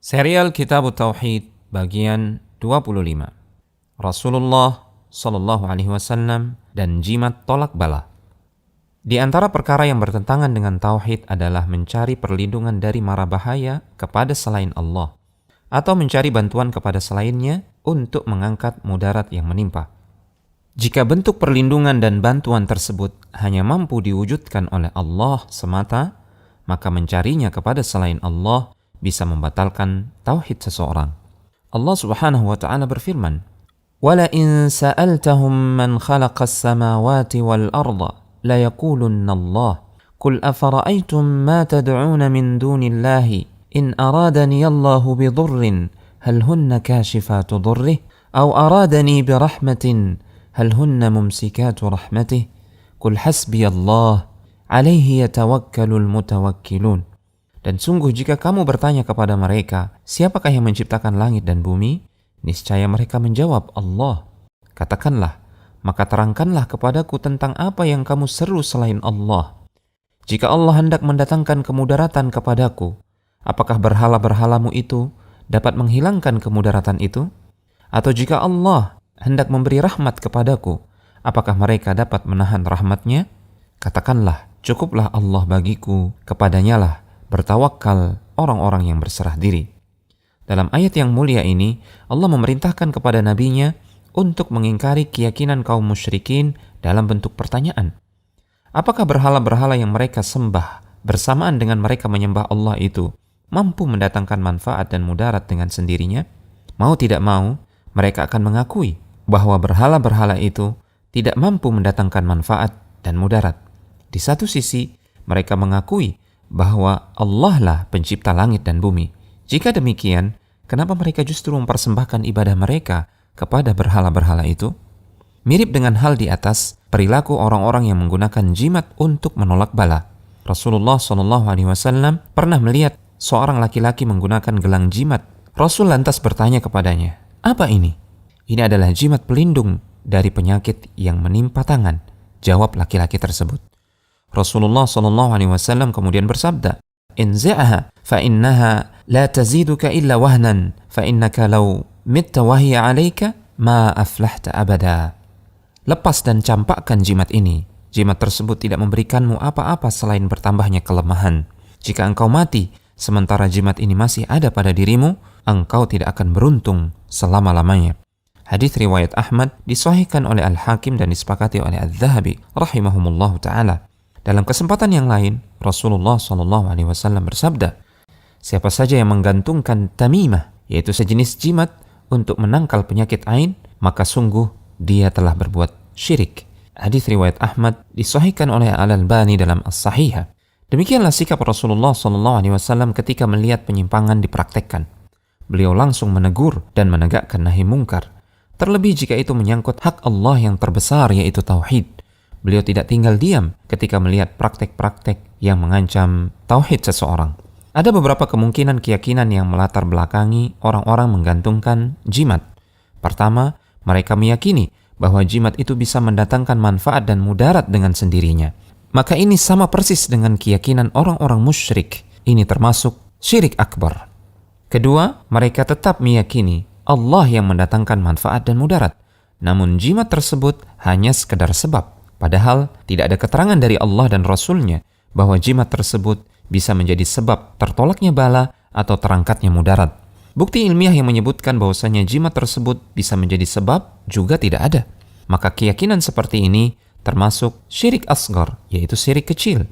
Serial Kitab Tauhid bagian 25. Rasulullah Shallallahu Alaihi Wasallam dan jimat tolak bala. Di antara perkara yang bertentangan dengan tauhid adalah mencari perlindungan dari mara bahaya kepada selain Allah atau mencari bantuan kepada selainnya untuk mengangkat mudarat yang menimpa. Jika bentuk perlindungan dan bantuan tersebut hanya mampu diwujudkan oleh Allah semata, maka mencarinya kepada selain Allah bisa membatalkan tauhid seseorang. Allah Subhanahu wa taala berfirman, "Wala in sa'altahum man khalaqas samawati wal arda la yaqulunna Allah. Qul afara'aytum ma tad'un min dunillahi in aradani Allahu bidurrin hal hunna kashifatu durrih aw aradani birahmatin hal hunna mumsikatu rahmatih. Qul hasbiyallah alaihi yatawakkalul mutawakkilun." Dan sungguh jika kamu bertanya kepada mereka, siapakah yang menciptakan langit dan bumi? Niscaya mereka menjawab, Allah. Katakanlah, maka terangkanlah kepadaku tentang apa yang kamu seru selain Allah. Jika Allah hendak mendatangkan kemudaratan kepadaku, apakah berhala-berhalamu itu dapat menghilangkan kemudaratan itu? Atau jika Allah hendak memberi rahmat kepadaku, apakah mereka dapat menahan rahmatnya? Katakanlah, cukuplah Allah bagiku, kepadanya lah bertawakal orang-orang yang berserah diri. Dalam ayat yang mulia ini, Allah memerintahkan kepada nabinya untuk mengingkari keyakinan kaum musyrikin dalam bentuk pertanyaan. Apakah berhala-berhala yang mereka sembah bersamaan dengan mereka menyembah Allah itu mampu mendatangkan manfaat dan mudarat dengan sendirinya? Mau tidak mau, mereka akan mengakui bahwa berhala-berhala itu tidak mampu mendatangkan manfaat dan mudarat. Di satu sisi, mereka mengakui bahwa Allah lah pencipta langit dan bumi. Jika demikian, kenapa mereka justru mempersembahkan ibadah mereka kepada berhala-berhala itu? Mirip dengan hal di atas, perilaku orang-orang yang menggunakan jimat untuk menolak bala. Rasulullah SAW pernah melihat seorang laki-laki menggunakan gelang jimat. Rasul lantas bertanya kepadanya, "Apa ini?" "Ini adalah jimat pelindung dari penyakit yang menimpa tangan," jawab laki-laki tersebut. Rasulullah SAW kemudian bersabda, "Inzi'aha fa innaha la taziduka illa wahnan fa innaka law mitta wahiya 'alaika ma aflahta abada." Lepas dan campakkan jimat ini. Jimat tersebut tidak memberikanmu apa-apa selain bertambahnya kelemahan. Jika engkau mati sementara jimat ini masih ada pada dirimu, engkau tidak akan beruntung selama-lamanya. Hadits riwayat Ahmad disahihkan oleh Al-Hakim dan disepakati oleh Adz-Dzahabi rahimahumullahu taala. Dalam kesempatan yang lain, Rasulullah SAW bersabda, "Siapa saja yang menggantungkan tamimah, yaitu sejenis jimat untuk menangkal penyakit ain, maka sungguh dia telah berbuat syirik." Hadits riwayat Ahmad disahihkan oleh Al-Albani dalam As-Sahihah. Demikianlah sikap Rasulullah SAW ketika melihat penyimpangan dipraktekkan. Beliau langsung menegur dan menegakkan nahi mungkar. Terlebih jika itu menyangkut hak Allah yang terbesar, yaitu tauhid. Beliau tidak tinggal diam ketika melihat praktek-praktek yang mengancam tauhid seseorang. Ada beberapa kemungkinan keyakinan yang melatar belakangi orang-orang menggantungkan jimat. Pertama, mereka meyakini bahwa jimat itu bisa mendatangkan manfaat dan mudarat dengan sendirinya. Maka ini sama persis dengan keyakinan orang-orang musyrik. Ini termasuk syirik akbar. Kedua, mereka tetap meyakini Allah yang mendatangkan manfaat dan mudarat. Namun jimat tersebut hanya sekedar sebab. Padahal tidak ada keterangan dari Allah dan Rasul-Nya bahwa jimat tersebut bisa menjadi sebab tertolaknya bala atau terangkatnya mudarat. Bukti ilmiah yang menyebutkan bahwasanya jimat tersebut bisa menjadi sebab juga tidak ada. Maka keyakinan seperti ini termasuk syirik asgar, yaitu syirik kecil.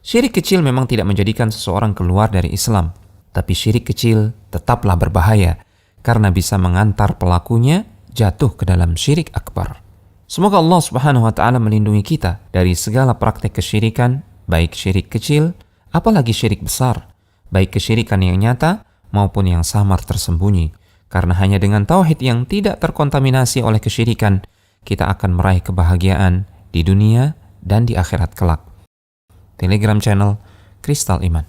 Syirik kecil memang tidak menjadikan seseorang keluar dari Islam, tapi syirik kecil tetaplah berbahaya karena bisa mengantar pelakunya jatuh ke dalam syirik akbar. Semoga Allah Subhanahu wa taala melindungi kita dari segala praktek kesyirikan, baik syirik kecil, apalagi syirik besar, baik kesyirikan yang nyata maupun yang samar tersembunyi. Karena hanya dengan tauhid yang tidak terkontaminasi oleh kesyirikan, kita akan meraih kebahagiaan di dunia dan di akhirat kelak. Telegram channel Kristal Iman.